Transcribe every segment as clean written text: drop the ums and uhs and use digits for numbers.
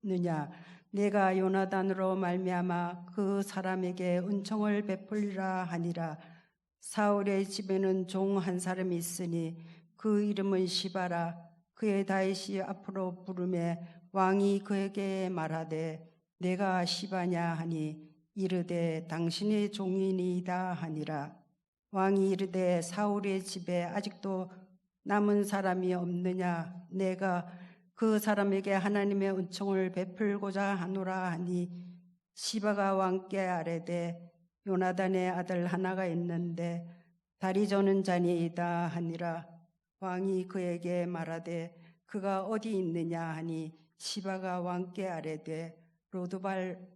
느냐? 내가 요나단으로 말미암아 그 사람에게 은총을 베풀리라 하니라. 사울의 집에는 종 한 사람이 있으니 그 이름은 시바라. 그의 다윗이 앞으로 부르매 왕이 그에게 말하되 내가 시바냐 하니 이르되 당신의 종이니이다 하니라. 왕이 이르되 사울의 집에 아직도 남은 사람이 없느냐? 내가 그 사람에게 하나님의 은총을 베풀고자 하노라 하니 시바가 왕께 아뢰되 요나단의 아들 하나가 있는데 다리 저는 자니이다 하니라. 왕이 그에게 말하되 그가 어디 있느냐 하니 시바가 왕께 아뢰되 로드발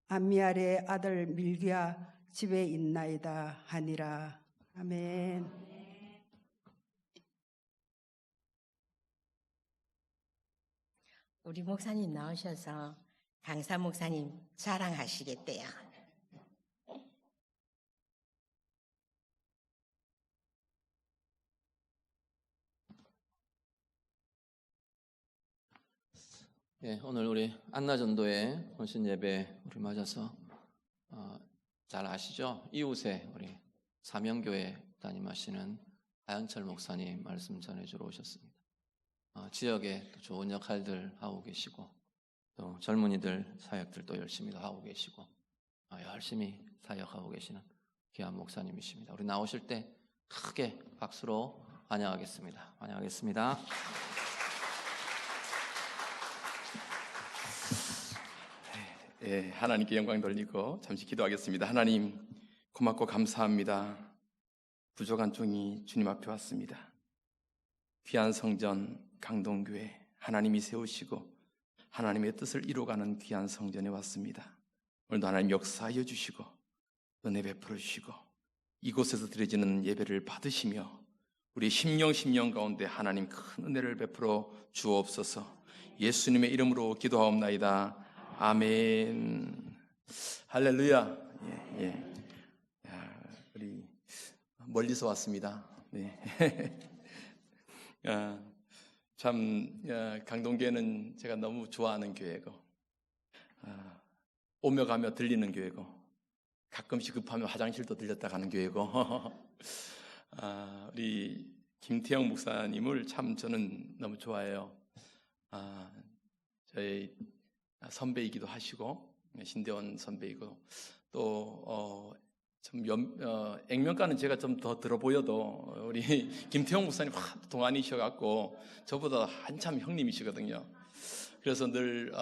암미알의 아들 밀기야 집에 있나이다 하니라. 아멘. 우리 목사님 나오셔서 강사 목사님 자랑하시겠대요. 예, 오늘 우리 안나전도회 헌신 예배 우리 맞아서 잘 아시죠? 이웃에 우리 사명교회 담임하시는 하연철 목사님 말씀 전해주러 오셨습니다. 지역에 또 좋은 역할들 하고 계시고 또 젊은이들 사역들도 열심히 하고 계시고 열심히 사역하고 계시는 귀한 목사님이십니다. 우리 나오실 때 크게 박수로 환영하겠습니다. 환영하겠습니다. 예, 하나님께 영광 돌리고 잠시 기도하겠습니다. 하나님 고맙고 감사합니다. 부족한 종이 주님 앞에 왔습니다. 귀한 성전 강동교회 하나님이 세우시고 하나님의 뜻을 이루어가는 귀한 성전에 왔습니다. 오늘도 하나님 역사하여 주시고 은혜 베풀어 주시고 이곳에서 드려지는 예배를 받으시며 우리 심령 가운데 하나님 큰 은혜를 베풀어 주옵소서. 예수님의 이름으로 기도하옵나이다. 아멘. 할렐루야. 예. 우리 멀리서 왔습니다. 네. 강동교회는 제가 너무 좋아하는 교회고 오며 가며 들리는 교회고 가끔씩 급하면 화장실도 들렸다 가는 교회고 우리 김태형 목사님을 참 저는 너무 좋아해요. 저희 선배이기도 하시고 신대원 선배이고 또 액면가는 제가 좀 더 들어 보여도 우리 김태형 목사님 동안이셔갖고 저보다 한참 형님이시거든요. 그래서 늘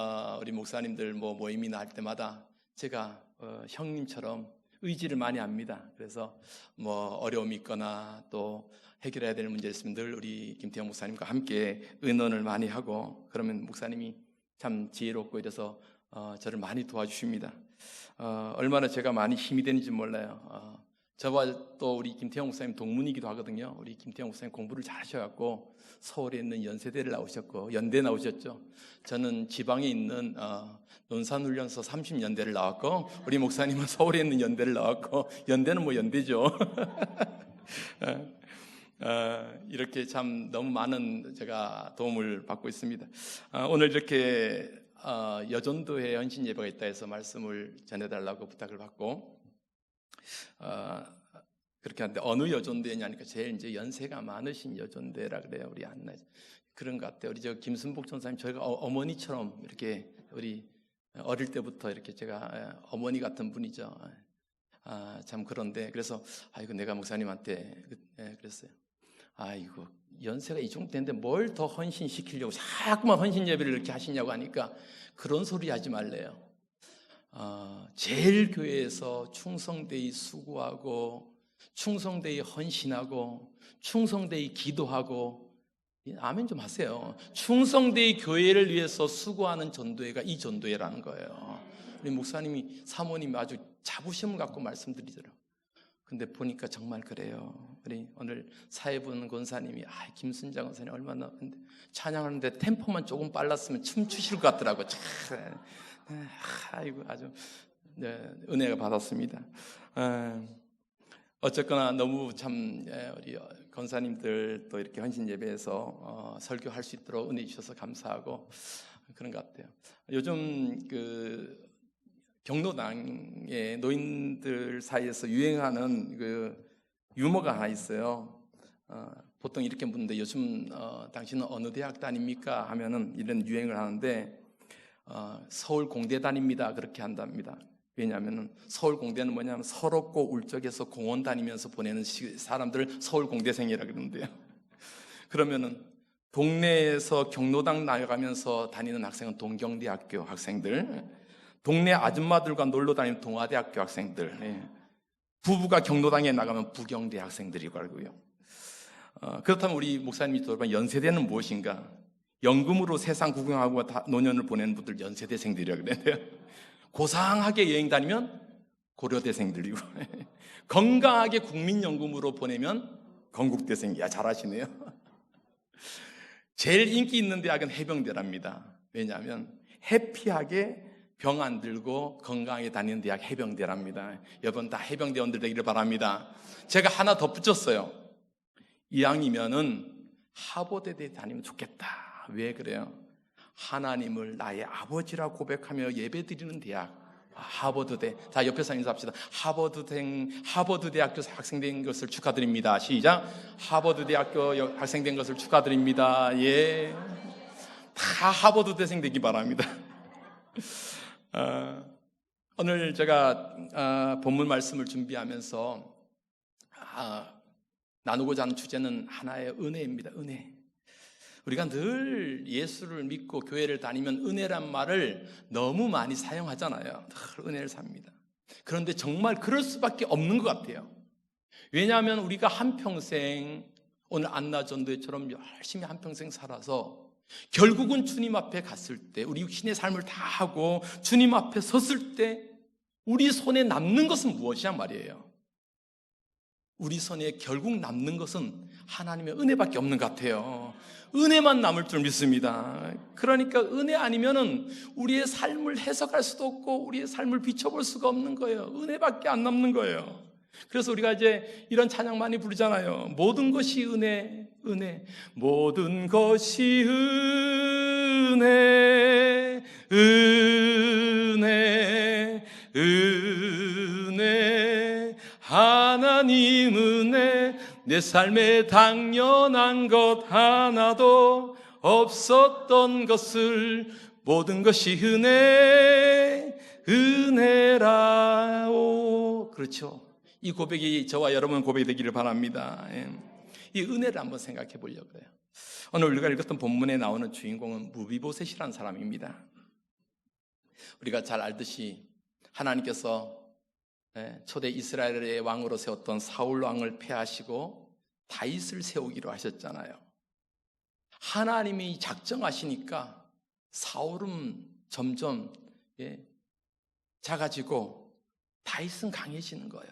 우리 목사님들 모임이나 할 때마다 제가 형님처럼 의지를 많이 합니다. 그래서 어려움이 있거나 또 해결해야 될 문제 있으면 늘 우리 김태형 목사님과 함께 의논을 많이 하고 그러면 목사님이 참 지혜롭고 이래서 저를 많이 도와주십니다. 얼마나 제가 많이 힘이 되는지 몰라요. 저와 또 우리 김태형 목사님 동문이기도 하거든요. 우리 김태형 목사님 공부를 잘 하셔갖고 서울에 있는 연세대를 나오셨고 연대 나오셨죠. 저는 지방에 있는 논산훈련소 30년대를 나왔고 우리 목사님은 서울에 있는 연대를 나왔고 연대는 연대죠. 이렇게 참 너무 많은 제가 도움을 받고 있습니다. 오늘 이렇게 여전도회 헌신 예배가 있다 해서 말씀을 전해달라고 부탁을 받고 그렇게 하는데 어느 여전도회냐니까 제일 이제 연세가 많으신 여전도회라 그래요. 우리 안나 그런 것 같아요. 우리 저 김순복 전사님 저희가 어머니처럼 이렇게 우리 어릴 때부터 이렇게 제가 어머니 같은 분이죠. 참 그런데 그래서 아이고 내가 목사님한테 그랬어요. 아이고 연세가 이 정도 되는데 뭘 더 헌신시키려고 자꾸만 헌신 예배를 이렇게 하시냐고 하니까 그런 소리 하지 말래요. 제일 교회에서 충성되이 수고하고 충성되이 헌신하고 충성되이 기도하고 아멘 좀 하세요. 충성되이 교회를 위해서 수고하는 전도회가 이 전도회라는 거예요. 우리 목사님이 사모님이 아주 자부심을 갖고 말씀드리더라고요. 근데 보니까 정말 그래요. 우리 오늘 사회분 권사님이 김순자 권사님 얼마나 근데 찬양하는데 템포만 조금 빨랐으면 춤추실 것 같더라고요. 아이고 아주 은혜가 받았습니다. 어쨌거나 너무 참 우리 권사님들 또 이렇게 헌신 예배에서 설교할 수 있도록 은혜 주셔서 감사하고 그런 것 같아요. 요즘 그 경로당의 노인들 사이에서 유행하는 그 유머가 하나 있어요. 보통 이렇게 묻는데 요즘 당신은 어느 대학 다닙니까? 하면은 이런 유행을 하는데 서울 공대 다닙니다. 그렇게 한답니다. 왜냐하면 서울 공대는 뭐냐면 서럽고 울적해서 공원 다니면서 보내는 사람들 서울 공대생이라 그러는데요. 그러면은 동네에서 경로당 나가면서 다니는 학생은 동경대학교 학생들, 동네 아줌마들과 놀러 다니는 동아대학교 학생들, 부부가 경로당에 나가면 부경대 학생들이고 알고요. 그렇다면 우리 목사님이 돌아보면 연세대는 무엇인가? 연금으로 세상 구경하고 노년을 보내는 분들 연세대생들이라고 그래요. 고상하게 여행 다니면 고려대생들이고 건강하게 국민연금으로 보내면 건국대생이야. 잘하시네요. 제일 인기 있는 대학은 해병대랍니다. 왜냐하면 해피하게 병 안 들고 건강하게 다니는 대학 해병대랍니다. 여러분 다 해병대원들 되기를 바랍니다. 제가 하나 덧붙였어요. 이왕이면은 하버드대 다니면 좋겠다. 왜 그래요? 하나님을 나의 아버지라고 고백하며 예배드리는 대학 하버드대. 자, 옆에서 인사합시다. 하버드대학교 학생된 것을 축하드립니다. 시작. 하버드대학교 학생된 것을 축하드립니다. 예, 다 하버드대생 되기 바랍니다. 오늘 제가 본문 말씀을 준비하면서 나누고자 하는 주제는 하나의 은혜입니다. 은혜. 우리가 늘 예수를 믿고 교회를 다니면 은혜란 말을 너무 많이 사용하잖아요. 늘 은혜를 삽니다. 그런데 정말 그럴 수밖에 없는 것 같아요. 왜냐하면 우리가 한평생 오늘 안나전도회처럼 열심히 한평생 살아서 결국은 주님 앞에 갔을 때 우리 육신의 삶을 다 하고 주님 앞에 섰을 때 우리 손에 남는 것은 무엇이냐 말이에요. 우리 손에 결국 남는 것은 하나님의 은혜밖에 없는 것 같아요. 은혜만 남을 줄 믿습니다. 그러니까 은혜 아니면은 우리의 삶을 해석할 수도 없고 우리의 삶을 비춰볼 수가 없는 거예요. 은혜밖에 안 남는 거예요. 그래서 우리가 이제 이런 찬양 많이 부르잖아요. 모든 것이 은혜, 은혜, 모든 것이 은혜, 은혜, 은혜, 하나님 은혜, 내 삶에 당연한 것 하나도 없었던 것을 모든 것이 은혜, 은혜라오. 그렇죠. 이 고백이 저와 여러분 고백이 되기를 바랍니다. 이 은혜를 한번 생각해 보려고 해요. 오늘 우리가 읽었던 본문에 나오는 주인공은 무비보셋이라는 사람입니다. 우리가 잘 알듯이 하나님께서 초대 이스라엘의 왕으로 세웠던 사울 왕을 패하시고 다윗을 세우기로 하셨잖아요. 하나님이 작정하시니까 사울은 점점 작아지고 다윗은 강해지는 거예요.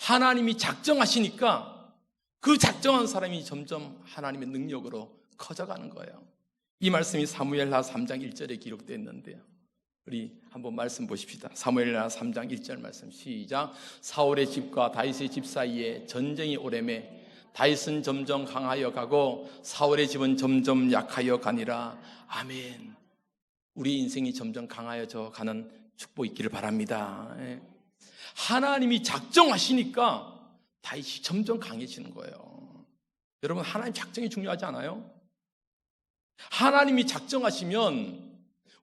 하나님이 작정하시니까 그 작정한 사람이 점점 하나님의 능력으로 커져가는 거예요. 이 말씀이 사무엘하 3장 1절에 기록되어 있는데요. 우리 한번 말씀 보십시다. 사무엘하 3장 1절 말씀 시작. 사울의 집과 다윗의 집 사이에 전쟁이 오래매 다윗은 점점 강하여 가고 사울의 집은 점점 약하여 가니라. 아멘. 우리 인생이 점점 강하여져 가는 축복이 있기를 바랍니다. 하나님이 작정하시니까 다윗이 점점 강해지는 거예요. 여러분, 하나님 작정이 중요하지 않아요? 하나님이 작정하시면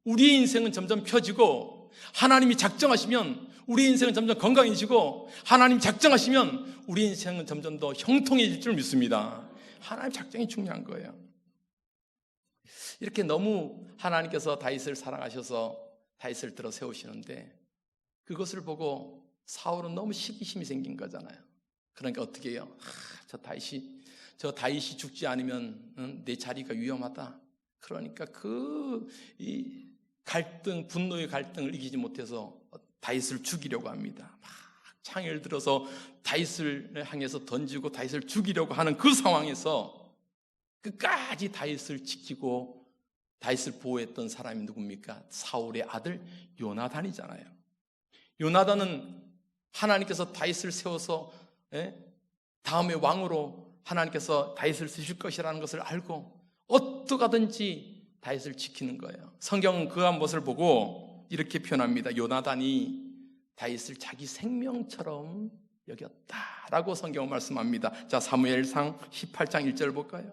우리의 인생은 점점 펴지고, 하나님이 작정하시면 우리 인생은 점점 건강해지고, 하나님 작정하시면 우리 인생은 점점 더 형통해질 줄 믿습니다. 하나님 작정이 중요한 거예요. 이렇게 너무 하나님께서 다윗을 사랑하셔서 다윗을 들어 세우시는데 그것을 보고 사울은 너무 시기심이 생긴 거잖아요. 그러니까 어떻게 해요? 저 다윗이 죽지 않으면 내 자리가 위험하다. 그러니까 이 갈등, 분노의 갈등을 이기지 못해서 다윗을 죽이려고 합니다. 막 창을 들어서 다윗을 향해서 던지고 다윗을 죽이려고 하는 그 상황에서 끝까지 다윗을 지키고 다윗을 보호했던 사람이 누굽니까? 사울의 아들 요나단이잖아요. 요나단은 하나님께서 다윗을 세워서 다음에 왕으로 하나님께서 다윗을 쓰실 것이라는 것을 알고 어떻게든지 다윗을 지키는 거예요. 성경은 그한 것을 보고 이렇게 표현합니다. 요나단이 다윗을 자기 생명처럼 여겼다라고 성경은 말씀합니다. 자, 사무엘상 18장 1절 볼까요?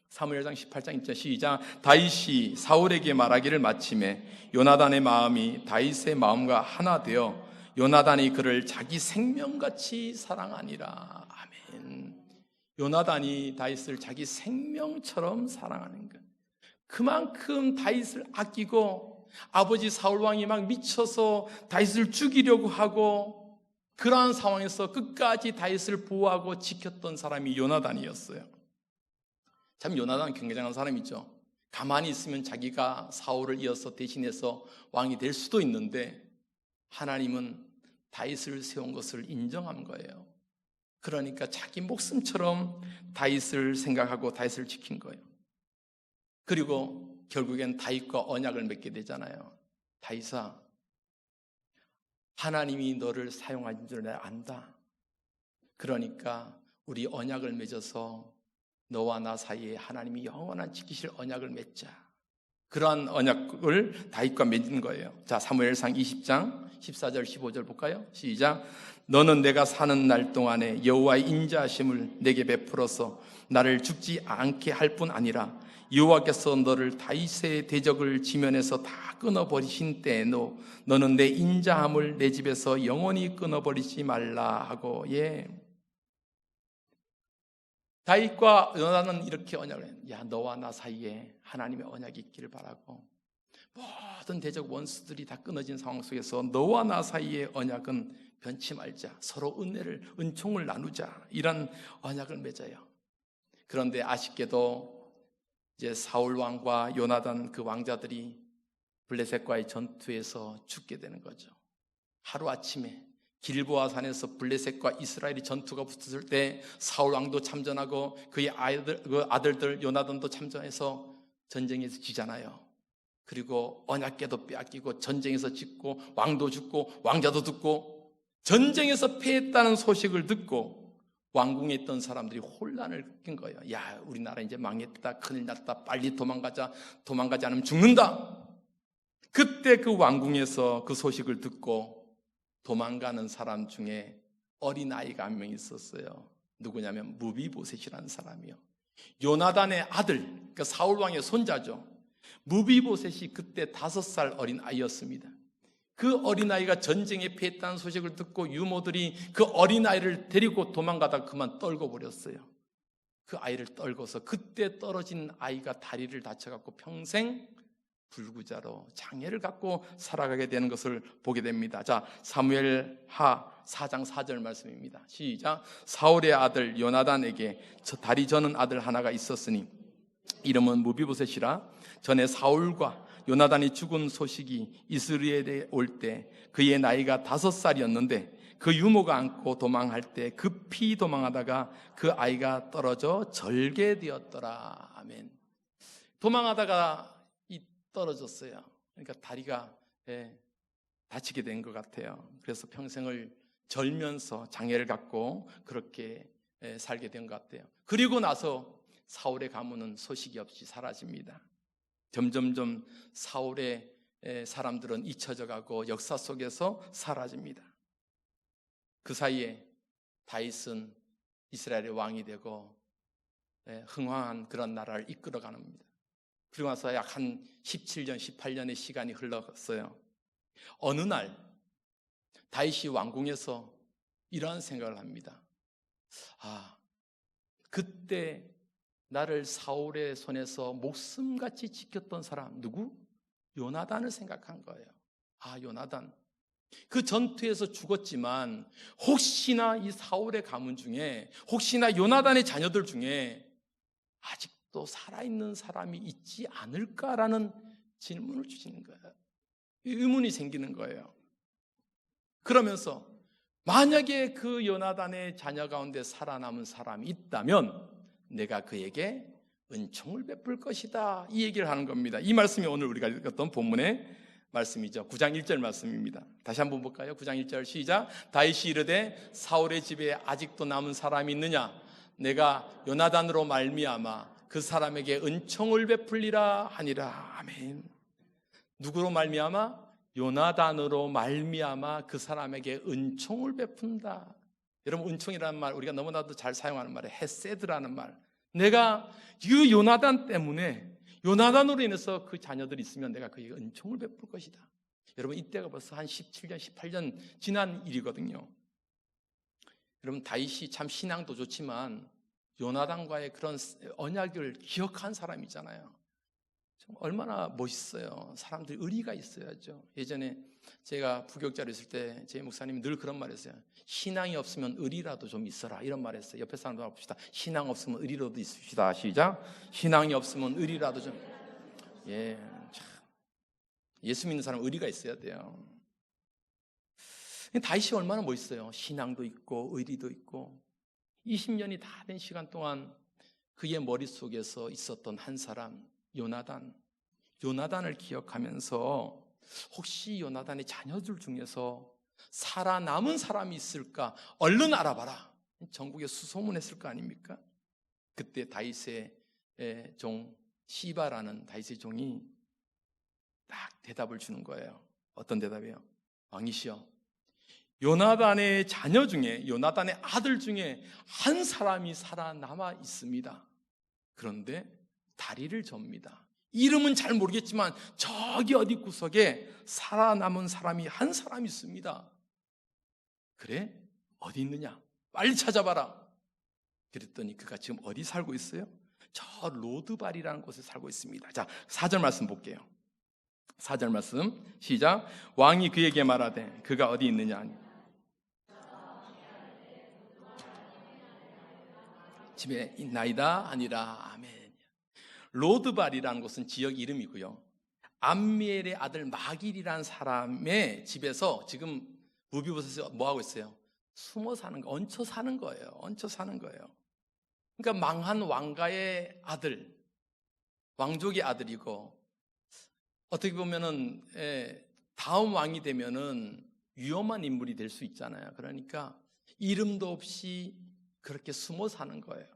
사무엘상 18장 1절 시작. 다윗이 사울에게 말하기를 마침에 요나단의 마음이 다윗의 마음과 하나 되어 요나단이 그를 자기 생명같이 사랑하니라. 아멘. 요나단이 다윗을 자기 생명처럼 사랑하는 것. 그만큼 다윗을 아끼고 아버지 사울왕이 막 미쳐서 다윗을 죽이려고 하고 그러한 상황에서 끝까지 다윗을 보호하고 지켰던 사람이 요나단이었어요. 참 요나단 굉장한 사람이죠. 가만히 있으면 자기가 사울을 이어서 대신해서 왕이 될 수도 있는데 하나님은 다윗을 세운 것을 인정한 거예요. 그러니까 자기 목숨처럼 다윗을 생각하고 다윗을 지킨 거예요. 그리고 결국엔 다윗과 언약을 맺게 되잖아요. 다윗아, 하나님이 너를 사용하신 줄 내가 안다. 그러니까 우리 언약을 맺어서 너와 나 사이에 하나님이 영원한 지키실 언약을 맺자. 그러한 언약을 다윗과 맺은 거예요. 자, 사무엘상 20장 14절 15절 볼까요? 시작. 너는 내가 사는 날 동안에 여호와의 인자하심을 내게 베풀어서 나를 죽지 않게 할 뿐 아니라 여호와께서 너를 다윗의 대적을 지면에서 다 끊어버리신 때에 너는 내 인자함을 내 집에서 영원히 끊어버리지 말라 하고. 예. 다윗과 요나단은 이렇게 언약을 해요. 야, 너와 나 사이에 하나님의 언약이 있기를 바라고 모든 대적 원수들이 다 끊어진 상황 속에서 너와 나 사이의 언약은 변치 말자. 서로 은총을 나누자. 이런 언약을 맺어요. 그런데 아쉽게도 이제 사울 왕과 요나단 그 왕자들이 블레셋과의 전투에서 죽게 되는 거죠. 하루아침에 길보아 산에서 블레셋과 이스라엘이 전투가 붙었을 때 사울 왕도 참전하고 그의 아들들 요나단도 참전해서 전쟁에서 지잖아요. 그리고 언약궤도 빼앗기고 전쟁에서 죽고 왕도 죽고 왕자도 죽고 전쟁에서 패했다는 소식을 듣고 왕궁에 있던 사람들이 혼란을 겪은 거예요. 야, 우리나라 이제 망했다, 큰일 났다, 빨리 도망가지 않으면 죽는다. 그때 그 왕궁에서 그 소식을 듣고 도망가는 사람 중에 어린아이가 한 명 있었어요. 누구냐면 무비보셋이라는 사람이요. 요나단의 아들, 그러니까 사울왕의 손자죠. 무비보셋이 그때 5살 어린 아이였습니다. 그 어린아이가 전쟁에 패했다는 소식을 듣고 유모들이 그 어린아이를 데리고 도망가다가 그만 떨궈 버렸어요. 그 아이를 떨궈서 그때 떨어진 아이가 다리를 다쳐갖고 평생 불구자로 장애를 갖고 살아가게 되는 것을 보게 됩니다. 자, 사무엘하 4장 4절 말씀입니다. 시작. 사울의 아들 요나단에게 다리 저는 아들 하나가 있었으니 이름은 무비보셋이라. 전에 사울과 요나단이 죽은 소식이 이스라엘에 올 때 그의 나이가 5살이었는데 그 유모가 안고 도망할 때 급히 도망하다가 그 아이가 떨어져 절개되었더라. 아멘. 도망하다가 떨어졌어요. 그러니까 다리가 다치게 된 것 같아요. 그래서 평생을 절면서 장애를 갖고 그렇게 살게 된 것 같아요. 그리고 나서 사울의 가문은 소식이 없이 사라집니다. 점점점 사울의 사람들은 잊혀져 가고 역사 속에서 사라집니다. 그 사이에 다윗은 이스라엘의 왕이 되고 흥왕한 그런 나라를 이끌어가는 겁니다. 그리고 나서 약 한 17년, 18년의 시간이 흘렀어요. 어느 날 다윗이 왕궁에서 이러한 생각을 합니다. 아, 그때 나를 사울의 손에서 목숨같이 지켰던 사람 누구? 요나단을 생각한 거예요. 아, 요나단. 그 전투에서 죽었지만 혹시나 이 사울의 가문 중에 혹시나 요나단의 자녀들 중에 아직도 살아있는 사람이 있지 않을까라는 질문을 주시는 거예요. 의문이 생기는 거예요. 그러면서 만약에 그 요나단의 자녀 가운데 살아남은 사람이 있다면 내가 그에게 은총을 베풀 것이다. 이 얘기를 하는 겁니다. 이 말씀이 오늘 우리가 읽었던 본문의 말씀이죠. 9장 1절 말씀입니다. 다시 한번 볼까요? 9장 1절 시작. 다윗이 이르되 사울의 집에 아직도 남은 사람이 있느냐? 내가 요나단으로 말미암아 그 사람에게 은총을 베풀리라 하니라. 아멘. 누구로 말미암아? 요나단으로 말미암아 그 사람에게 은총을 베푼다. 여러분, 은총이라는 말 우리가 너무나도 잘 사용하는 말이에요. 헤세드라는 말. 내가 이 요나단 때문에, 요나단으로 인해서 그 자녀들이 있으면 내가 그에게 은총을 베풀 것이다. 여러분, 이때가 벌써 한 17년, 18년 지난 일이거든요. 여러분, 다윗이 참 신앙도 좋지만 요나단과의 그런 언약을 기억한 사람이잖아요. 얼마나 멋있어요. 사람들이 의리가 있어야죠. 예전에 제가 부교육자로 있을 때 제 목사님이 늘 그런 말 했어요. 신앙이 없으면 의리라도 좀 있어라, 이런 말 했어요. 옆에 사람들 봅시다. 신앙 없으면 의리라도 있읍시다. 시작. 신앙이 없으면 의리라도 좀. 예, 참. 예수 믿는 사람은 의리가 있어야 돼요. 다윗이 얼마나 멋있어요. 신앙도 있고 의리도 있고. 20년이 다 된 시간 동안 그의 머릿속에서 있었던 한 사람, 요나단을 기억하면서 혹시 요나단의 자녀들 중에서 살아남은 사람이 있을까? 얼른 알아봐라. 전국에 수소문했을 거 아닙니까? 그때 다윗의 종 시바라는 다윗의 종이 딱 대답을 주는 거예요. 어떤 대답이에요? 왕이시여, 요나단의 자녀 중에, 요나단의 아들 중에 한 사람이 살아남아 있습니다. 그런데 다리를 접니다. 이름은 잘 모르겠지만 저기 어디 구석에 살아남은 사람이 한 사람 있습니다. 그래? 어디 있느냐? 빨리 찾아봐라. 그랬더니 그가 지금 어디 살고 있어요? 저 로드발이라는 곳에 살고 있습니다. 자, 4절 말씀 볼게요. 4절 말씀 시작. 왕이 그에게 말하되 그가 어디 있느냐? 집에 있나이다 아니라. 아멘. 로드발이라는 곳은 지역 이름이고요. 암미엘의 아들 마길이라는 사람의 집에서 지금 무비보셋이 뭐 하고 있어요? 숨어 사는 거, 얹혀 사는 거예요. 얹혀 사는 거예요. 그러니까 망한 왕가의 아들, 왕족의 아들이고, 어떻게 보면은 다음 왕이 되면은 위험한 인물이 될 수 있잖아요. 그러니까 이름도 없이 그렇게 숨어 사는 거예요.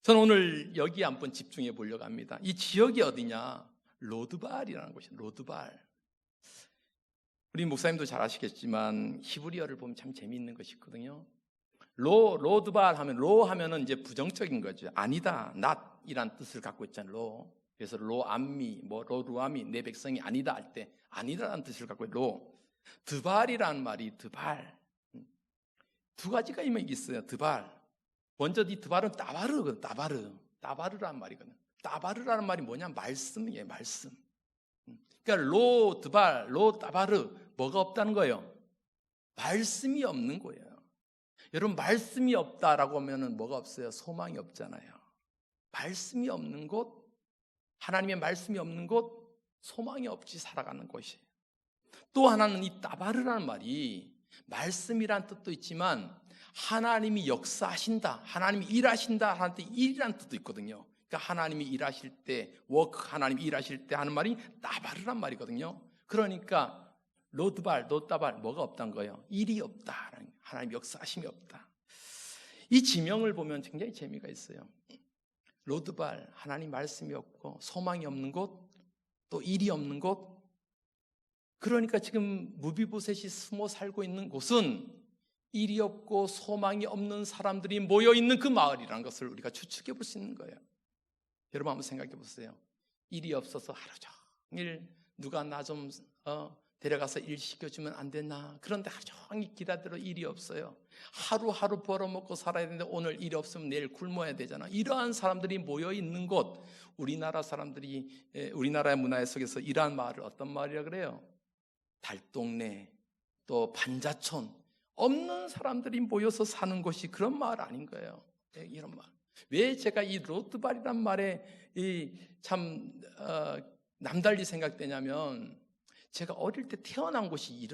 저는 오늘 여기에 한번 집중해 보려고 합니다. 이 지역이 어디냐? 로드발이라는 곳이에요. 로드발. 우리 목사님도 잘 아시겠지만 히브리어를 보면 참 재미있는 것이 있거든요. 로드발 하면, 로 하면은 이제 부정적인 거죠. 아니다, not이란 뜻을 갖고 있잖아요. 로. 그래서 로암미, 로루암이 내 백성이 아니다 할 때 아니다라는 뜻을 갖고 있어요. 로. 드발이라는 말이 드발. 두 가지가 있어요. 드발. 먼저 이 드발은 따바르라는 말이거든요. 따바르라는 말이 뭐냐? 말씀이에요. 말씀. 그러니까 로 드발, 로 따바르, 뭐가 없다는 거예요? 말씀이 없는 거예요. 여러분, 말씀이 없다라고 하면은 뭐가 없어요? 소망이 없잖아요. 말씀이 없는 곳, 하나님의 말씀이 없는 곳, 소망이 없이 살아가는 곳이에요. 또 하나는 이 따바르라는 말이 말씀이란 뜻도 있지만 하나님이 역사하신다, 하나님이 일하신다 하는 때 일이라는 뜻도 있거든요. 그러니까 하나님이 일하실 때, 하나님이 일하실 때 하는 말이 따바르란 말이거든요. 그러니까 로드발, 노따발, 뭐가 없다는 거예요? 일이 없다, 하나님 역사하심이 없다. 이 지명을 보면 굉장히 재미가 있어요. 로드발, 하나님 말씀이 없고 소망이 없는 곳, 또 일이 없는 곳. 그러니까 지금 무비보셋이 숨어 살고 있는 곳은 일이 없고 소망이 없는 사람들이 모여있는 그 마을이라는 것을 우리가 추측해 볼 수 있는 거예요. 여러분 한번 생각해 보세요. 일이 없어서 하루 종일 누가 나 좀 데려가서 일 시켜주면 안 되나? 그런데 하루 종일 기다려 일이 없어요. 하루하루 벌어먹고 살아야 되는데 오늘 일이 없으면 내일 굶어야 되잖아. 이러한 사람들이 모여있는 곳, 우리나라 사람들이, 우리나라의 문화 속에서 이러한 마을을 어떤 마을이라고 그래요? 달동네, 또 반자촌, 없는 사람들이 모여서 사는 곳이 그런 마을 아닌 거예요. 이런 마을. 왜 제가 이 로드발이란 말에 참 남달리 생각되냐면, 제가 어릴 때 태어난 곳이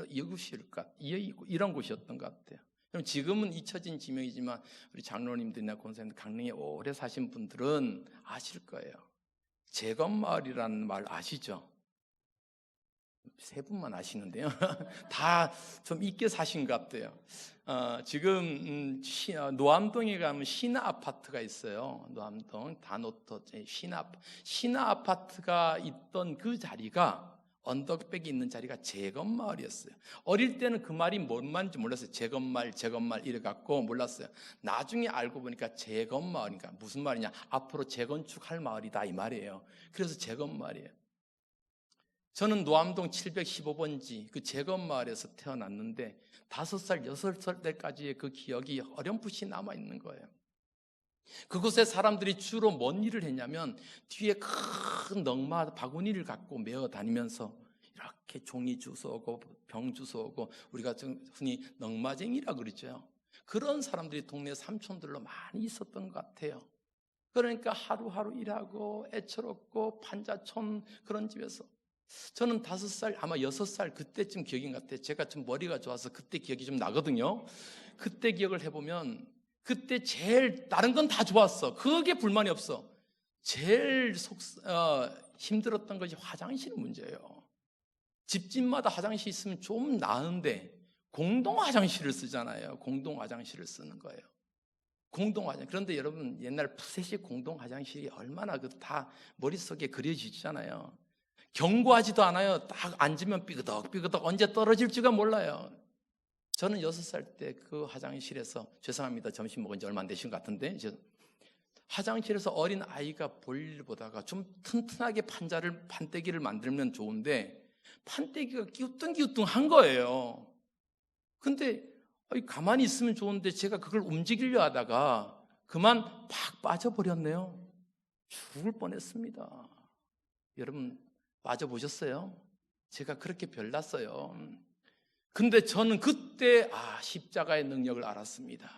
이런 곳이었던 것 같아요. 그럼 지금은 잊혀진 지명이지만 우리 장로님들이나 권사님들, 강릉에 오래 사신 분들은 아실 거예요. 재건마을이라는 말 아시죠? 세 분만 아시는데요. 다 좀 있게 사신 것 같아요. 지금 노암동에 가면 신화 아파트가 있어요. 노암동 다노터 신화 아파트가 있던 그 자리가 언덕백이 있는 자리가 재건마을이었어요. 어릴 때는 그 말이 뭔 말인지 몰랐어요. 재건마을 이래갖고 몰랐어요. 나중에 알고 보니까 재건마을이니까 무슨 말이냐, 앞으로 재건축할 마을이다 이 말이에요. 그래서 재건마을이에요. 저는 노암동 715번지 그 재건마을에서 태어났는데 5살, 6살 때까지의 그 기억이 어렴풋이 남아있는 거예요. 그곳에 사람들이 주로 뭔 일을 했냐면 뒤에 큰 넝마 바구니를 갖고 메어 다니면서 이렇게 종이 주워오고 병 주워오고 우리가 흔히 넝마쟁이라 그러죠. 그런 사람들이 동네 삼촌들로 많이 있었던 것 같아요. 그러니까 하루하루 일하고 애처롭고 판자촌 그런 집에서 저는 5살 아마 6살 그때쯤 기억인 것 같아요. 제가 좀 머리가 좋아서 그때 기억이 좀 나거든요. 그때 기억을 해보면 그때 제일 다른 건 다 좋았어. 그게 불만이 없어. 제일 힘들었던 것이 화장실 문제예요. 집집마다 화장실 있으면 좀 나은데 공동 화장실을 쓰잖아요. 공동 화장실을 쓰는 거예요. 공동 화장실. 그런데 여러분 옛날 푸세식 공동 화장실이 얼마나 다 머릿속에 그려지잖아요. 경고하지도 않아요. 딱 앉으면 삐그덕 언제 떨어질지가 몰라요. 저는 6살 때 그 화장실에서 죄송합니다. 점심 먹은 지 얼마 안 되신 것 같은데 화장실에서 어린 아이가 볼일 보다가 좀 튼튼하게 판때기를 만들면 좋은데 판때기가 끼우뚱한 거예요. 근데 가만히 있으면 좋은데 제가 그걸 움직이려 하다가 그만 팍 빠져버렸네요. 죽을 뻔했습니다. 여러분 빠져보셨어요? 제가 그렇게 별났어요. 근데 저는 그때 십자가의 능력을 알았습니다.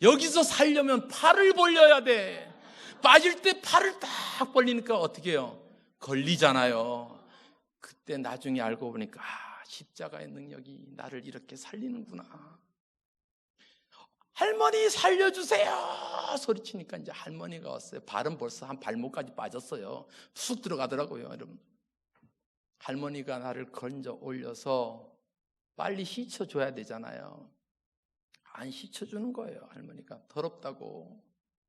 여기서 살려면 팔을 벌려야 돼. 빠질 때 팔을 딱 벌리니까 어떻게 해요? 걸리잖아요. 그때 나중에 알고 보니까 십자가의 능력이 나를 이렇게 살리는구나. 할머니 살려주세요 소리치니까 이제 할머니가 왔어요. 발은 벌써 한 발목까지 빠졌어요. 쑥 들어가더라고요. 여러분, 할머니가 나를 건져 올려서 빨리 씻어줘야 되잖아요. 안 씻어주는 거예요. 할머니가 더럽다고.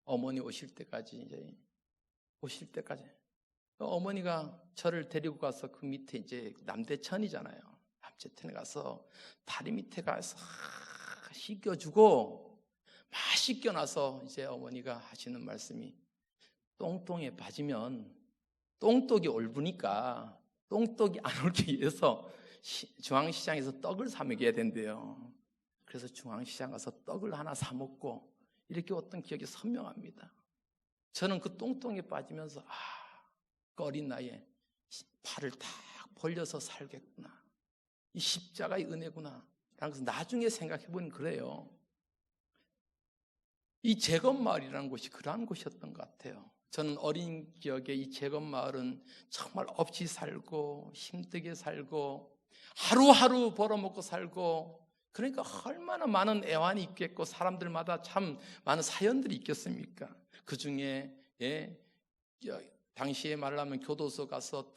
어머니 오실 때까지 어머니가 저를 데리고 가서 그 밑에 이제 남대천이잖아요. 남대천에 가서 다리 밑에 가서 씻겨주고 막 씻겨놔서 이제 어머니가 하시는 말씀이 똥똥에 빠지면 똥똑이 옳으니까 똥똑이 안 옳게 위해서 중앙시장에서 떡을 사 먹여야 된대요. 그래서 중앙시장 가서 떡을 하나 사 먹고 이렇게 어떤 기억이 선명합니다. 저는 그 똥똥에 빠지면서 그 어린 나이에 팔을 딱 벌려서 살겠구나. 이 십자가의 은혜구나. 라는 것을 나중에 생각해보면 그래요. 이 재건마을이라는 곳이 그러한 곳이었던 것 같아요. 저는 어린 기억에 이 재건마을은 정말 없이 살고 힘들게 살고 하루하루 벌어먹고 살고 그러니까 얼마나 많은 애환이 있겠고 사람들마다 참 많은 사연들이 있겠습니까? 그 중에 당시에 말하면 교도소 가서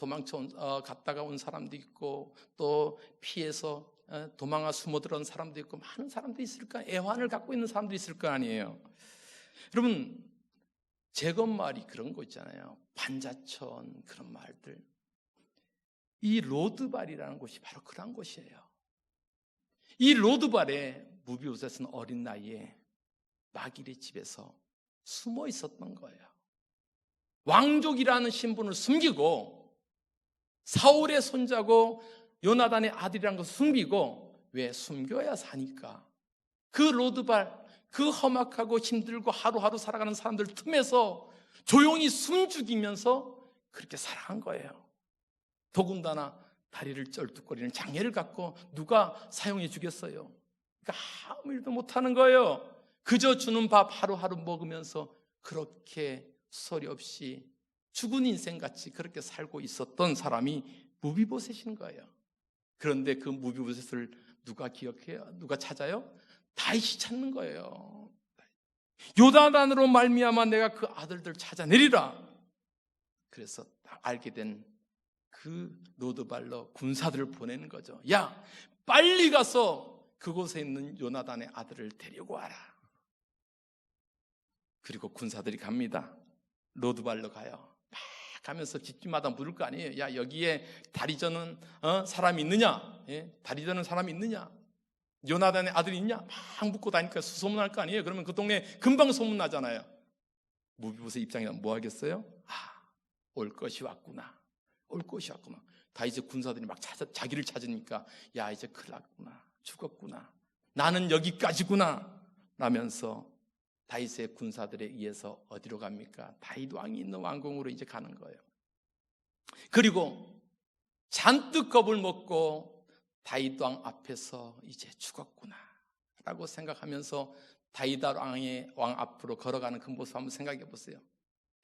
갔다가 온 사람도 있고 또 피해서 도망가 숨어들어온 사람도 있고 많은 사람들이 있을 거 아니에요. 애환을 갖고 있는 사람도 있을 거 아니에요. 여러분 재건마을이 그런 거 있잖아요. 반자천 그런 마을들. 이 로드발이라는 곳이 바로 그런 곳이에요. 이 로드발에 무비우셋은 어린 나이에 마길의 집에서 숨어 있었던 거예요. 왕족이라는 신분을 숨기고 사울의 손자고 요나단의 아들이라는 것을 숨기고 왜 숨겨야 사니까 그 로드발 그 험악하고 힘들고 하루하루 살아가는 사람들 틈에서 조용히 숨죽이면서 그렇게 살아간 거예요. 더군다나 다리를 쩔뚝거리는 장애를 갖고 누가 사용해 주겠어요? 그러니까 아무 일도 못하는 거예요. 그저 주는 밥 하루하루 먹으면서 그렇게 소리 없이 죽은 인생같이 그렇게 살고 있었던 사람이 무비보셋인 거예요. 그런데 그 무비보셋을 누가 기억해요? 누가 찾아요? 다윗이 찾는 거예요. 요나단으로 말미암아 내가 그 아들들 찾아내리라. 그래서 딱 알게 된 그 로드발로 군사들을 보내는 거죠. 야, 빨리 가서 그곳에 있는 요나단의 아들을 데리고 와라. 그리고 군사들이 갑니다. 로드발로 가요. 막 가면서 집집마다 물을 거 아니에요. 야, 여기에 다리 저는 사람이 있느냐? 예? 다리 저는 사람이 있느냐? 요나단의 아들이 있냐? 막 묻고 다니까 수소문할 거 아니에요. 그러면 그 동네 금방 소문나잖아요. 무비보셋 입장이면 뭐 하겠어요? 올 것이 왔구나. 올 것이 왔구나. 다 이제 군사들이 막 자기를 찾으니까 야, 이제 큰일 났구나. 죽었구나. 나는 여기까지구나. 라면서 다윗의 군사들에 의해서 어디로 갑니까? 다윗 왕이 있는 왕궁으로 이제 가는 거예요. 그리고 잔뜩 겁을 먹고 다윗 왕 앞에서 이제 죽었구나 라고 생각하면서 다윗 왕 앞으로 걸어가는 그 모습 한번 생각해 보세요.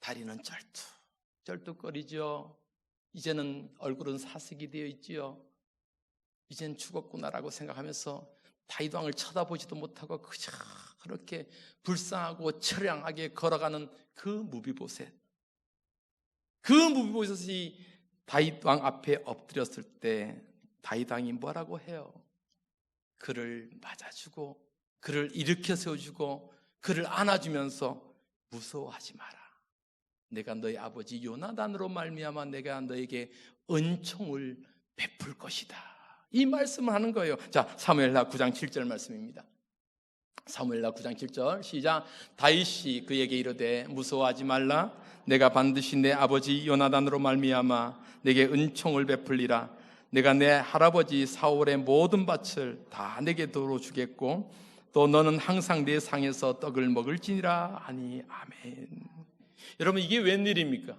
다리는 쩔뚝거리죠. 이제는 얼굴은 사색이 되어 있지요. 이젠 죽었구나라고 생각하면서 다윗 왕을 쳐다보지도 못하고 그저 그렇게 불쌍하고 처량하게 걸어가는 그 무비보셋. 그 무비보셋이 다윗 왕 앞에 엎드렸을 때 다윗 왕이 뭐라고 해요? 그를 맞아주고 그를 일으켜 세워주고 그를 안아주면서 무서워하지 마라. 내가 너희 아버지 요나단으로 말미암아 내가 너에게 은총을 베풀 것이다. 이 말씀을 하는 거예요. 자, 사무엘하 9장 7절 말씀입니다. 사무엘하 9장 7절 시작. 다윗이 그에게 이르되 무서워하지 말라. 내가 반드시 내 아버지 요나단으로 말미암아 내게 은총을 베풀리라. 내가 내 할아버지 사울의 모든 밭을 다 내게 도로 주겠고 또 너는 항상 내 상에서 떡을 먹을지니라 하니 아멘. 여러분, 이게 웬일입니까?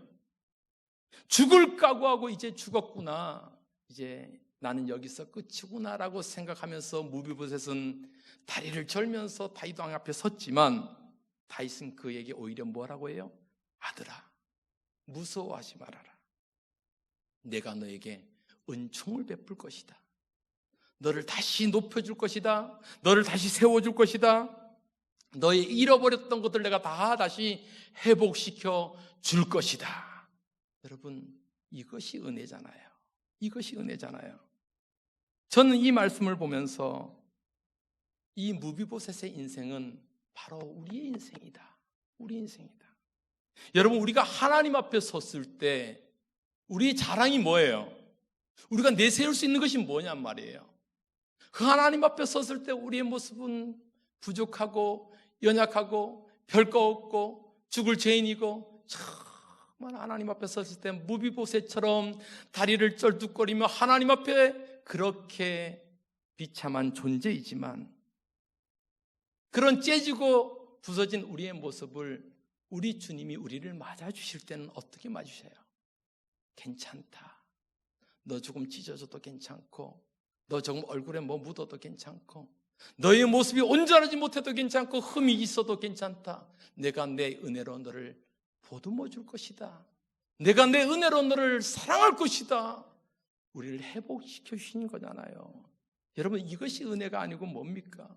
죽을 각오하고 이제 죽었구나, 이제 나는 여기서 끝이구나 라고 생각하면서 무비보셋은 다리를 절면서 다윗 왕 앞에 섰지만 다윗은 그에게 오히려 뭐라고 해요? 아들아, 무서워하지 말아라. 내가 너에게 은총을 베풀 것이다. 너를 다시 높여줄 것이다. 너를 다시 세워줄 것이다. 너의 잃어버렸던 것들 내가 다 다시 회복시켜 줄 것이다. 여러분, 이것이 은혜잖아요. 이것이 은혜잖아요. 저는 이 말씀을 보면서 이 무비보셋의 인생은 바로 우리의 인생이다. 우리 인생이다. 여러분, 우리가 하나님 앞에 섰을 때 우리의 자랑이 뭐예요? 우리가 내세울 수 있는 것이 뭐냔 말이에요. 그 하나님 앞에 섰을 때 우리의 모습은 부족하고 연약하고 별거 없고 죽을 죄인이고, 정말 하나님 앞에 섰을 때 무비보셋처럼 다리를 쩔뚝거리며 하나님 앞에 그렇게 비참한 존재이지만 그런 째지고 부서진 우리의 모습을 우리 주님이 우리를 맞아주실 때는 어떻게 맞으셔요? 괜찮다. 너 조금 찢어져도 괜찮고, 너 조금 얼굴에 뭐 묻어도 괜찮고, 너의 모습이 온전하지 못해도 괜찮고, 흠이 있어도 괜찮다. 내가 내 은혜로 너를 보듬어 줄 것이다. 내가 내 은혜로 너를 사랑할 것이다. 우리를 회복시켜 주신 거잖아요. 여러분, 이것이 은혜가 아니고 뭡니까?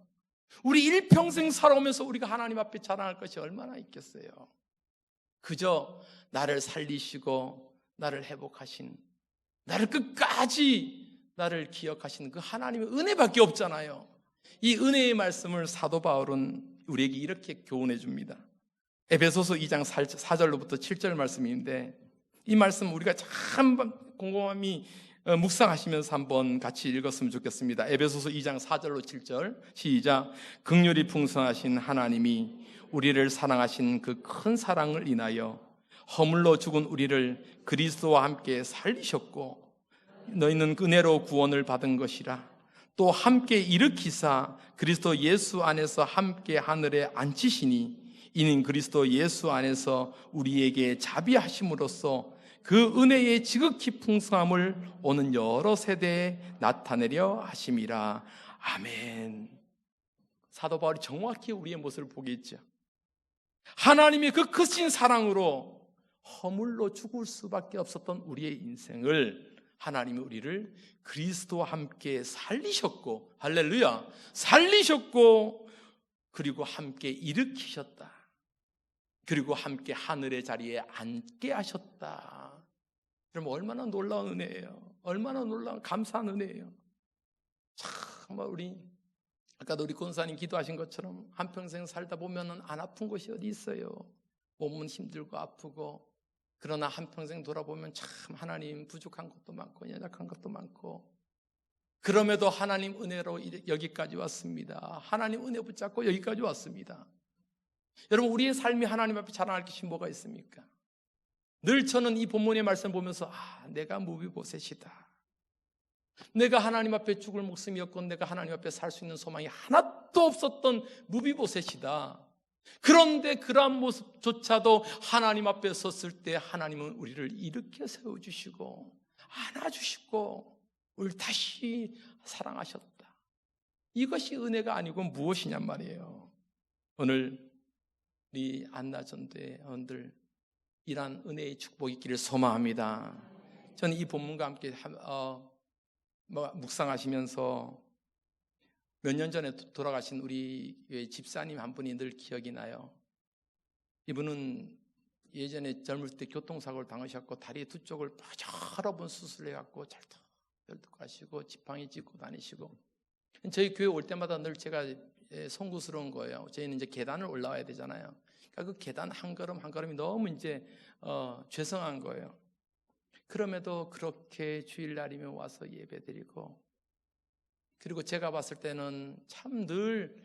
우리 일평생 살아오면서 우리가 하나님 앞에 자랑할 것이 얼마나 있겠어요? 그저 나를 살리시고 나를 회복하신, 나를 끝까지 나를 기억하신 그 하나님의 은혜밖에 없잖아요. 이 은혜의 말씀을 사도 바울은 우리에게 이렇게 교훈해 줍니다. 에베소서 2장 4절로부터 7절 말씀인데, 이 말씀 우리가 참 곰곰이 묵상하시면서 한번 같이 읽었으면 좋겠습니다. 에베소서 2장 4절로 7절 시작. 긍휼이 풍성하신 하나님이 우리를 사랑하신 그 큰 사랑을 인하여 허물로 죽은 우리를 그리스도와 함께 살리셨고, 너희는 은혜로 구원을 받은 것이라. 또 함께 일으키사 그리스도 예수 안에서 함께 하늘에 앉히시니, 이는 그리스도 예수 안에서 우리에게 자비하심으로써 그 은혜의 지극히 풍성함을 오는 여러 세대에 나타내려 하심이라. 아멘. 사도 바울이 정확히 우리의 모습을 보게 했죠. 하나님의 그 크신 사랑으로 허물로 죽을 수밖에 없었던 우리의 인생을 하나님이 우리를 그리스도와 함께 살리셨고, 할렐루야, 살리셨고, 그리고 함께 일으키셨다. 그리고 함께 하늘의 자리에 앉게 하셨다. 여러분 얼마나 놀라운 은혜예요. 얼마나 놀라운 감사한 은혜예요. 정말 우리 아까도 우리 권사님 기도하신 것처럼 한평생 살다 보면은 안 아픈 곳이 어디 있어요. 몸은 힘들고 아프고, 그러나 한평생 돌아보면 참 하나님 부족한 것도 많고 연약한 것도 많고, 그럼에도 하나님 은혜로 여기까지 왔습니다. 하나님 은혜 붙잡고 여기까지 왔습니다. 여러분 우리의 삶이 하나님 앞에 자랑할 것이 뭐가 있습니까? 늘 저는 이 본문의 말씀 보면서 내가 무비보셋이다. 내가 하나님 앞에 죽을 목숨이었고 내가 하나님 앞에 살 수 있는 소망이 하나도 없었던 무비보셋이다. 그런데 그러한 모습조차도 하나님 앞에 섰을 때 하나님은 우리를 일으켜 세워주시고 안아주시고 우리를 다시 사랑하셨다. 이것이 은혜가 아니고 무엇이냔 말이에요. 오늘 우리 안나전도의 원들 이러한 은혜의 축복이 있기를 소망합니다. 저는 이 본문과 함께 묵상하시면서 몇 년 전에 돌아가신 우리 집사님 한 분이 늘 기억이 나요. 이분은 예전에 젊을 때 교통사고를 당하셨고 다리 두 쪽을 여러 번 수술을 해갖고 절뚝 하시고 지팡이 짚고 다니시고, 저희 교회 올 때마다 늘 제가 송구스러운 거예요. 저희는 이제 계단을 올라와야 되잖아요. 그러니까 그 계단 한 걸음 한 걸음이 너무 이제 죄송한 거예요. 그럼에도 그렇게 주일날이면 와서 예배드리고, 그리고 제가 봤을 때는 참 늘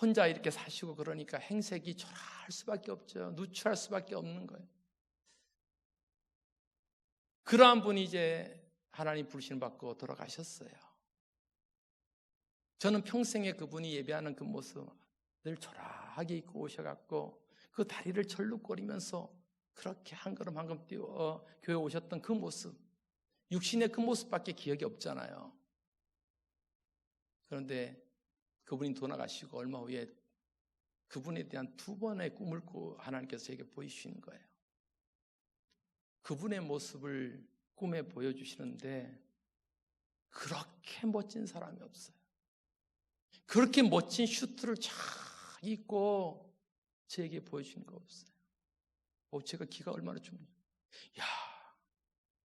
혼자 이렇게 사시고 그러니까 행색이 초라할 수밖에 없죠. 누추할 수밖에 없는 거예요. 그러한 분이 이제 하나님 부르심을 받고 돌아가셨어요. 저는 평생에 그분이 예배하는 그 모습 늘 초라하게 입고 오셔갖고 그 다리를 절룩거리면서 그렇게 한 걸음 한 걸음 뛰어 교회 오셨던 그 모습, 육신의 그 모습밖에 기억이 없잖아요. 그런데 그분이 돌아가시고 얼마 후에 그분에 대한 두 번의 꿈을 하나님께서 저에게 보이시는 거예요. 그분의 모습을 꿈에 보여주시는데 그렇게 멋진 사람이 없어요. 그렇게 멋진 슈트를 쫙 입고 저에게 보여주시는 거 없어요. 제가 기가 얼마나 춥냐.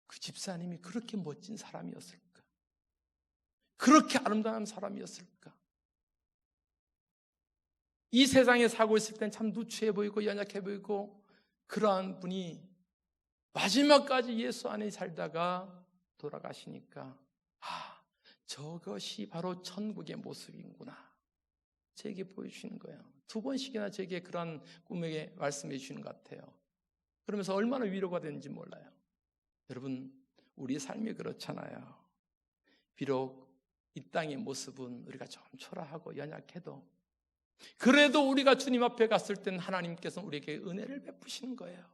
그 집사님이 그렇게 멋진 사람이었을까? 그렇게 아름다운 사람이었을까? 이 세상에 살고 있을 땐 참 누추해 보이고 연약해 보이고 그러한 분이 마지막까지 예수 안에 살다가 돌아가시니까 저것이 바로 천국의 모습이구나. 제게 보여주시는 거예요. 두 번씩이나 제게 그런 꿈에게 말씀해 주시는 것 같아요. 그러면서 얼마나 위로가 되는지 몰라요. 여러분, 우리 삶이 그렇잖아요. 비록 이 땅의 모습은 우리가 좀 초라하고 연약해도 그래도 우리가 주님 앞에 갔을 때는 하나님께서는 우리에게 은혜를 베푸시는 거예요.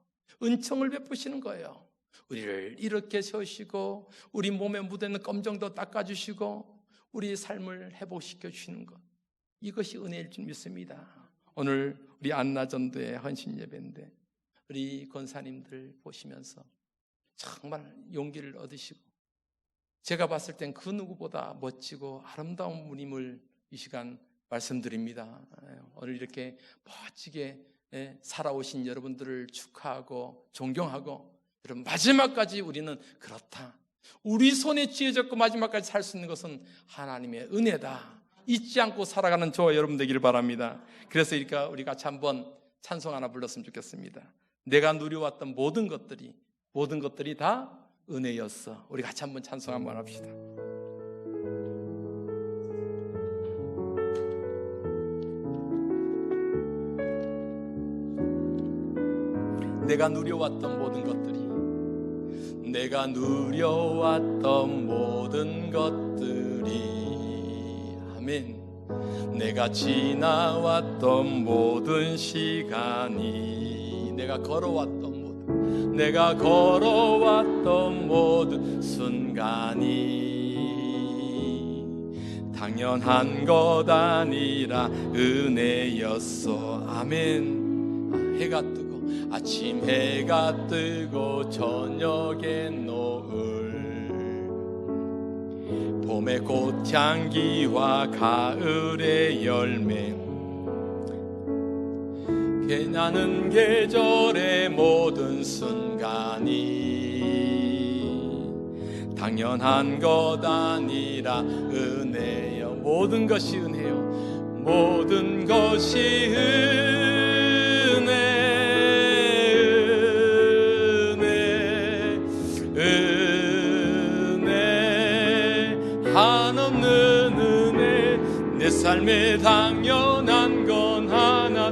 은총을 베푸시는 거예요. 우리를 이렇게 세우시고 우리 몸에 묻어있는 검정도 닦아주시고 우리 삶을 회복시켜 주시는 것, 이것이 은혜일 줄 믿습니다. 오늘 우리 안나전도의 헌신 예배인데 우리 권사님들 보시면서 정말 용기를 얻으시고, 제가 봤을 땐 그 누구보다 멋지고 아름다운 분임을 이 시간 말씀드립니다. 오늘 이렇게 멋지게 살아오신 여러분들을 축하하고 존경하고, 여러분 마지막까지 우리는 그렇다. 우리 손에 쥐어졌고 마지막까지 살 수 있는 것은 하나님의 은혜다. 잊지 않고 살아가는 저와 여러분 되기를 바랍니다. 그래서 우리 같이 한번 찬송 하나 불렀으면 좋겠습니다. 내가 누려왔던 모든 것들이 다 은혜였어. 우리 같이 한번 찬송 한번 합시다. 내가 누려왔던 모든 것들이, 내가 누려왔던 모든 것들이, 아멘. 내가 지나왔던 모든 시간이, 내가 걸어왔던 모든 순간이 당연한 것 아니라 은혜였어. 아멘. 해가 뜨고 아침 해가 뜨고 저녁에 노을, 봄의 꽃향기와 가을의 열매, 변하는 계절의 모든 순간이 당연한 것 아니라 은혜여. 모든 것이 은혜요. 모든 것이 은혜, 은혜, 한없는 은혜. 내 삶에 당연한 건 하나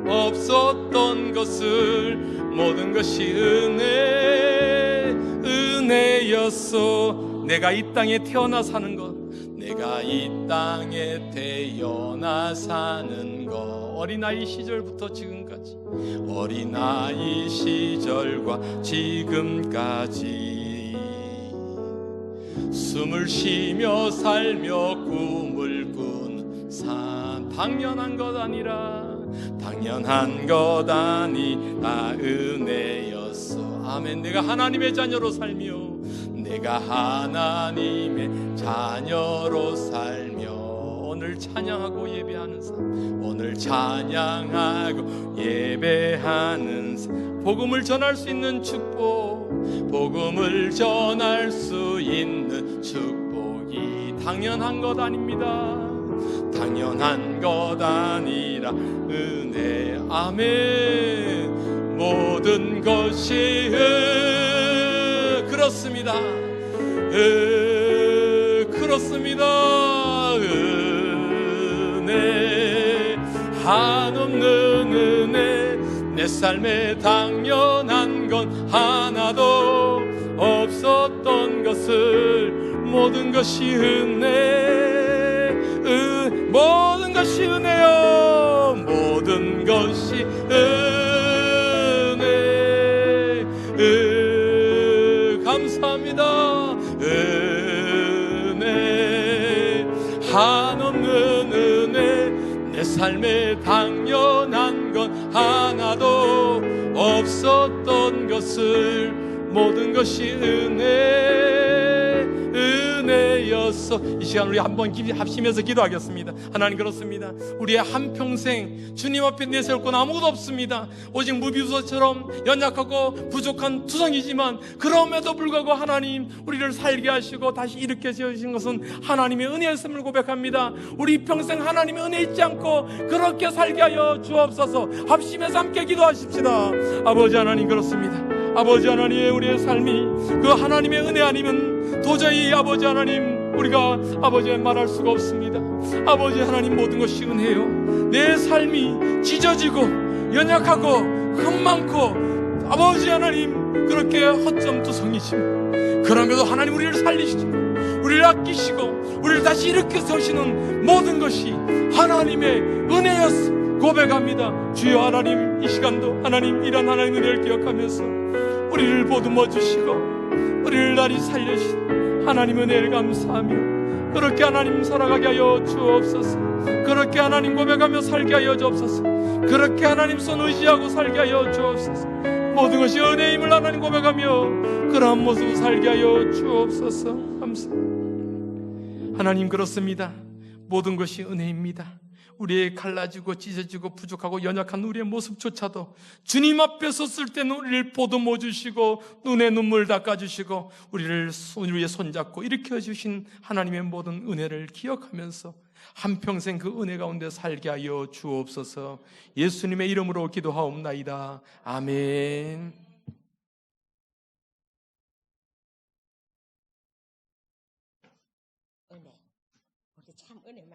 없었던 것을 모든 것이 은혜, 은혜였어. 내가 이 땅에 태어나 사는 것, 내가 이 땅에 태어나 사는 것, 어린아이 시절부터 지금까지, 어린아이 시절과 지금까지 숨을 쉬며 살며 꿈을 꾸는 삶, 당연한 것 아니라, 당연한 것 아니라 은혜였어. 아멘. 내가 하나님의 자녀로 살며, 내가 하나님의 자녀로 살며, 오늘 찬양하고 예배하는 삶, 오늘 찬양하고 예배하는 삶, 복음을 전할 수 있는 축복, 복음을 전할 수 있는 축복이 당연한 것 아닙니다. 당연한 것 아니라 은혜. 아멘. 모든 것이 그렇습니다. 그렇습니다. 은혜, 한없는 은혜. 내 삶에 당연한 건 하나도 없었던 것을 모든 것이 은혜, 모든 것이 은혜요. 모든 것이 은혜, 감사합니다. 은혜, 한없는 은혜. 내 삶에 당연한 건 하나도 없었던 것을 모든 것이 은혜, 은혜였어. 이 시간 우리 한번 합심해서 기도하겠습니다. 하나님, 그렇습니다. 우리의 한평생 주님 앞에 내세울 건 아무것도 없습니다. 오직 무비부서처럼 연약하고 부족한 투성이지만, 그럼에도 불구하고 하나님 우리를 살게 하시고 다시 일으켜 세우신 것은 하나님의 은혜였음을 고백합니다. 우리 평생 하나님의 은혜 잊지 않고 그렇게 살게 하여 주옵소서. 합심해서 함께 기도하십시다. 아버지 하나님, 그렇습니다. 아버지 하나님, 우리의 삶이 그 하나님의 은혜 아니면 도저히 아버지 하나님 우리가 아버지 말할 수가 없습니다. 아버지 하나님, 모든 것이 은혜요. 내 삶이 찢어지고 연약하고 흠 많고 아버지 하나님 그렇게 허점투성이지만, 그럼에도 하나님 우리를 살리시고 우리를 아끼시고 우리를 다시 일으켜 세우시는 모든 것이 하나님의 은혜였어 고백합니다. 주여 하나님, 이 시간도 하나님 이런 하나님의 은혜를 기억하면서 우리를 보듬어 주시고 우리를 다시 살려주신 하나님의 은혜를 감사하며 그렇게 하나님 살아가게 하여 주옵소서. 그렇게 하나님 고백하며 살게 하여 주옵소서. 그렇게 하나님 손 의지하고 살게 하여 주옵소서. 모든 것이 은혜임을 하나님 고백하며 그러한 모습 살게 하여 주옵소서. 감사합니다. 하나님, 그렇습니다. 모든 것이 은혜입니다. 우리의 갈라지고 찢어지고 부족하고 연약한 우리의 모습조차도 주님 앞에 섰을 때는 우리를 보듬어 주시고 눈에 눈물 닦아주시고 우리의 손잡고 일으켜 주신 하나님의 모든 은혜를 기억하면서 한평생 그 은혜 가운데 살게 하여 주옵소서. 예수님의 이름으로 기도하옵나이다. 아멘. 은혜, 우리 참 은혜 많이